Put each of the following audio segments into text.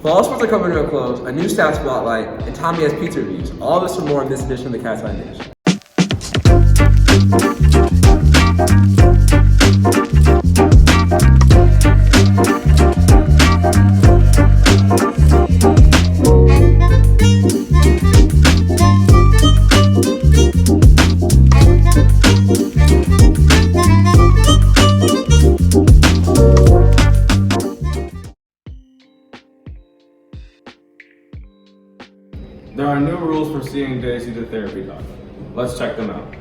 Fall sports are coming to a close, a new staff spotlight, and Tommy has pizza reviews. All this and more in this edition of the Cat's Eye News. There are new rules for seeing Daisy the therapy dog. Let's check them out.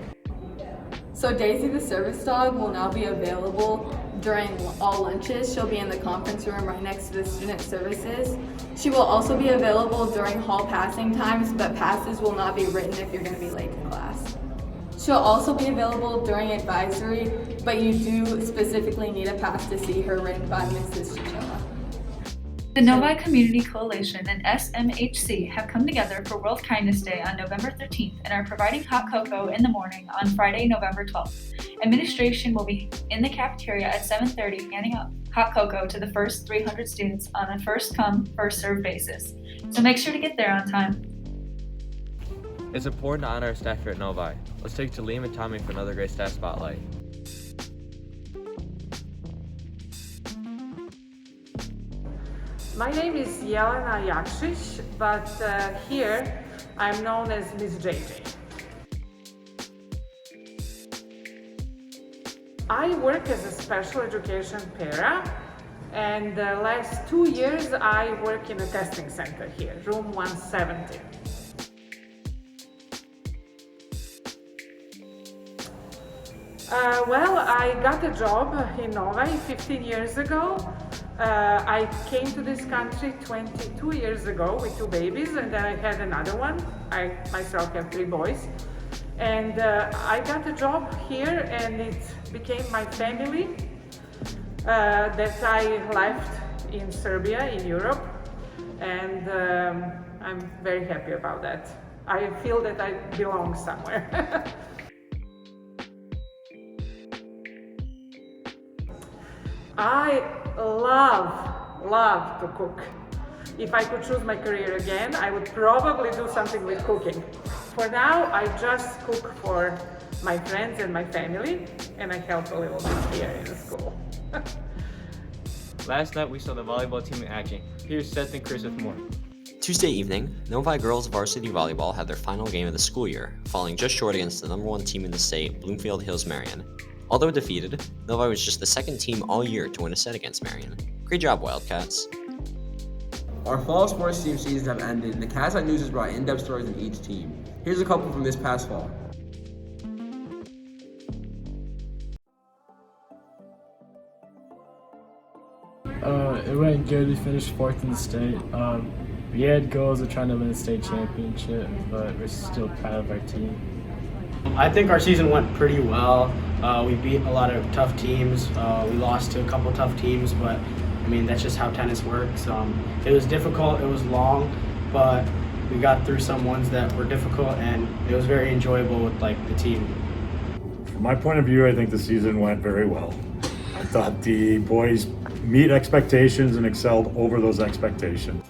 So Daisy the service dog will now be available during all lunches. She'll be in the conference room right next to the student services. She will also be available during hall passing times, but passes will not be written if you're going to be late to class. She'll also be available during advisory, but you do specifically need a pass to see her written by Mrs. Chichola. The Novi Community Coalition and SMHC have come together for World Kindness Day on November 13th and are providing hot cocoa in the morning on Friday, November 12th. Administration will be in the cafeteria at 7:30 handing out hot cocoa to the first 300 students on a first come, first served basis. So make sure to get there on time. It's important to honor our staff here at Novi. Let's take it to Liam and Tommy for another great staff spotlight. My name is Jelena Jakšić, but here I'm known as Miss JJ. I work as a special education para, and the last 2 years I work in a testing center here, room 170. Well, I got a job in Novi 15 years ago. I came to this country 22 years ago with 2 babies, and then I had another one. I myself have 3 boys. And I got a job here, and it became my family that I left in Serbia, in Europe. And I'm very happy about that. I feel that I belong somewhere. I love to cook. If I could choose my career again, I would probably do something with cooking. For now, I just cook for my friends and my family, and I help a little bit here in the school. Last night we saw the volleyball team in action. Here's Seth and Chris with more. Tuesday evening, Novi girls varsity volleyball had their final game of the school year, falling just short against the number 1 team in the state, Bloomfield Hills Marion. Although defeated, Novi was just the second team all year to win a set against Marion. Great job, Wildcats. Our fall sports team seasons have ended, and the Cat's Eye News has brought in-depth stories on each team. Here's a couple from this past fall. It went good. We finished 4th in the state. We had goals of trying to win the state championship, but we're still proud of our team. I think our season went pretty well. We beat a lot of tough teams. We lost to a couple tough teams, but I mean, that's just how tennis works. It was difficult, it was long, but we got through some ones that were difficult, and it was very enjoyable with the team. From my point of view, I think the season went very well. I thought the boys meet expectations and excelled over those expectations.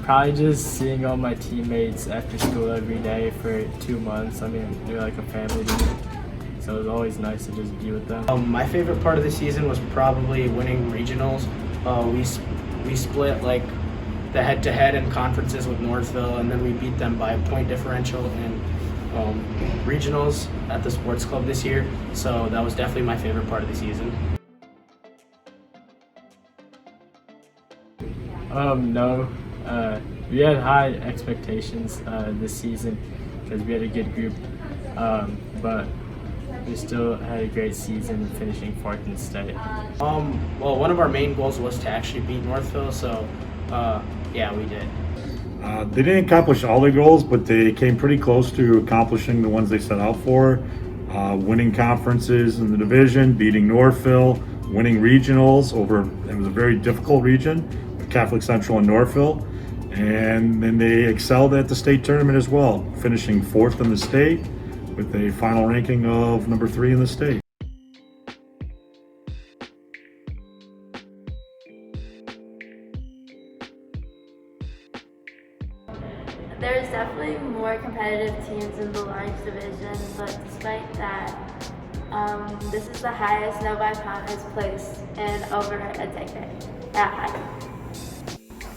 Probably just seeing all my teammates after school every day for 2 months. I mean, they're like a family to me, so it was always nice to just be with them. My favorite part of the season was probably winning regionals. We split the head-to-head in conferences with Northville, and then we beat them by a point differential in regionals at the sports club this year. So that was definitely my favorite part of the season. No. We had high expectations this season because we had a good group, but we still had a great season, finishing 4th in the state. Well, one of our main goals was to actually beat Northville, so yeah, we did. They didn't accomplish all their goals, but they came pretty close to accomplishing the ones they set out for. Winning conferences in the division, beating Northville, winning regionals it was a very difficult region, Catholic Central and Northville. And then they excelled at the state tournament as well, finishing 4th in the state with a final ranking of number 3 in the state. There's definitely more competitive teams in the large division, but despite that, this is the highest Novi Prom has placed in over a decade at high.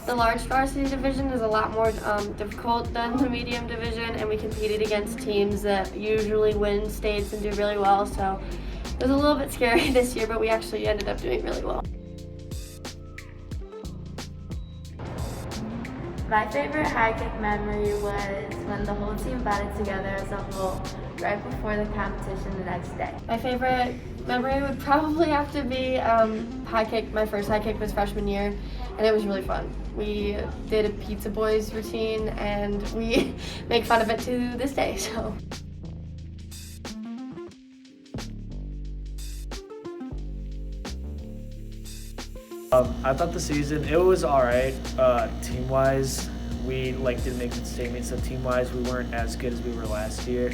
The large varsity division is a lot more difficult than the medium division, and we competed against teams that usually win states and do really well, so it was a little bit scary this year, but we actually ended up doing really well. My favorite high kick memory was when the whole team batted together as a whole right before the competition the next day. My favorite memory would probably have to be high kick. My first high kick was freshman year, and it was really fun. We did a Pizza Boys routine, and we make fun of it to this day. So. I thought the season, it was alright. Team-wise, we didn't make the state meet, so team-wise we weren't as good as we were last year.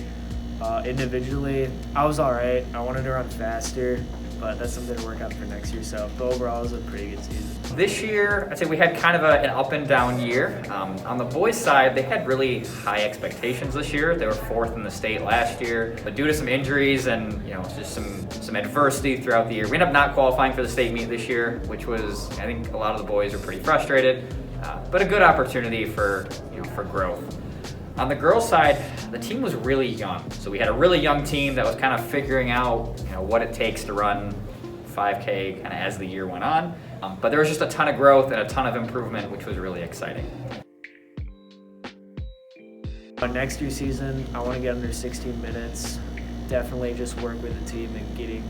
Individually, I was alright. I wanted to run faster, but that's something to work on for next year. So, but overall, it was a pretty good season. This year, I'd say we had kind of an up and down year. On the boys' side, they had really high expectations this year. They were 4th in the state last year, but due to some injuries and just some adversity throughout the year, we ended up not qualifying for the state meet this year, which was, I think, a lot of the boys were pretty frustrated, but a good opportunity for growth. On the girls' side, the team was really young, so we had a really young team that was kind of figuring out what it takes to run 5K kind of as the year went on. But there was just a ton of growth and a ton of improvement, which was really exciting. Next year's season, I want to get under 16 minutes. Definitely just work with the team and getting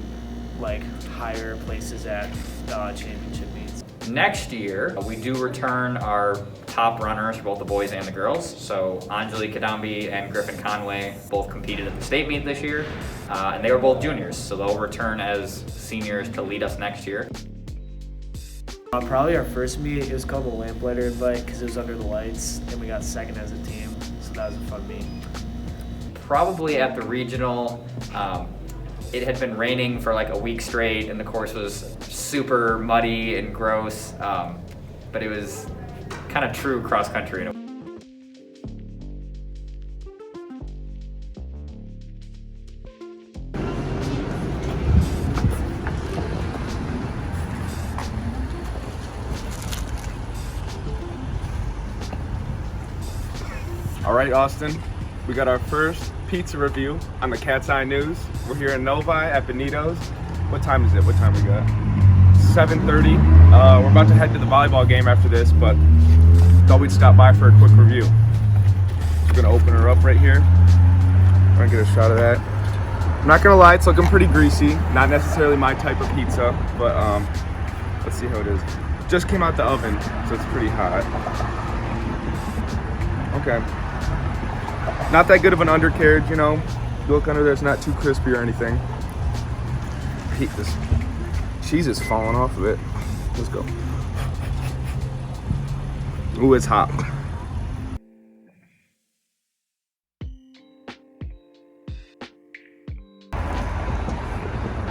higher places at championship meets. Next year, we do return our top runners for both the boys and the girls. So Anjali Kadambi and Griffin Conway both competed at the state meet this year, and they were both juniors, so they'll return as seniors to lead us next year. Probably our first meet, it was called the Lamplighter Invite because it was under the lights, and we got second as a team, so that was a fun meet. Probably at the regional, it had been raining for a week straight, and the course was super muddy and gross, but it was kind of true cross country. All right, Austin, we got our first pizza review on the Cat's Eye News. We're here in Novi at Benito's. What time is it? What time we got? 7:30. We're about to head to the volleyball game after this, but thought we'd stop by for a quick review. We're gonna open her up right here. We're gonna get a shot of that. I'm not gonna lie, it's looking pretty greasy. Not necessarily my type of pizza, but let's see how it is. Just came out the oven, so it's pretty hot. Okay. Not that good of an undercarriage, you look under there, it's not too crispy or anything. I hate this. Cheese is falling off of it. Let's go. Ooh, it's hot.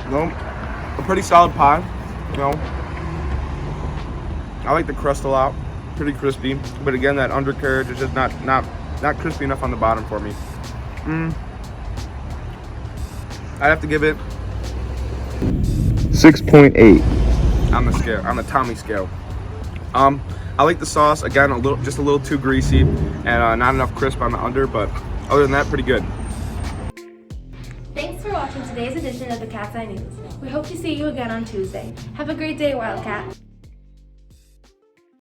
Well, a pretty solid pie, I like the crust a lot. Pretty crispy, but again, that undercarriage is just not crispy enough on the bottom for me. I'd have to give it 6.8 on the scale, on the Tommy scale. I like the sauce, again, just a little too greasy and not enough crisp on the under, but other than that, pretty good. Thanks for watching today's edition of the Cat's Eye News. We hope to see you again on Tuesday. Have a great day, Wildcat.